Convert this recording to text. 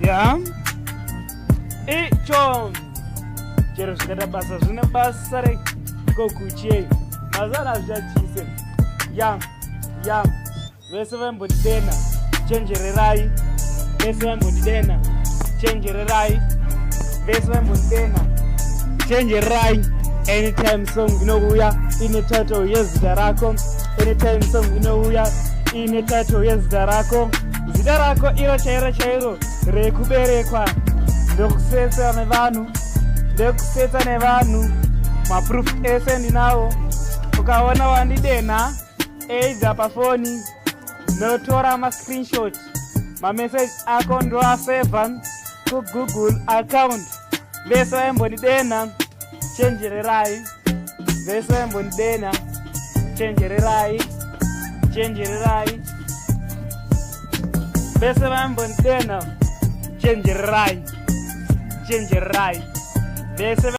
ya icho chero zvikata basa zvine basa rekokuchei mazana zvichachise ya vese vaimbondidena chenjererai vese vaimbondidena chenjererai vese vaimbondidena chenjererai. Anytime song inouya ine title yezita rako, anytime song inouya ine title yezita rako, zita rako iro chairo chairo rekuberekwa, ndokusetsa nevanhu maproof ese ndinawo. Ukaona wandidena either pafoni notora ma-screenshot ma-message ako ndoaseva ku-Google account. Vese vaimbondidena chenjererai, vese vaimbondidena chenjererai, vese vaimbondidena chenjererai, vese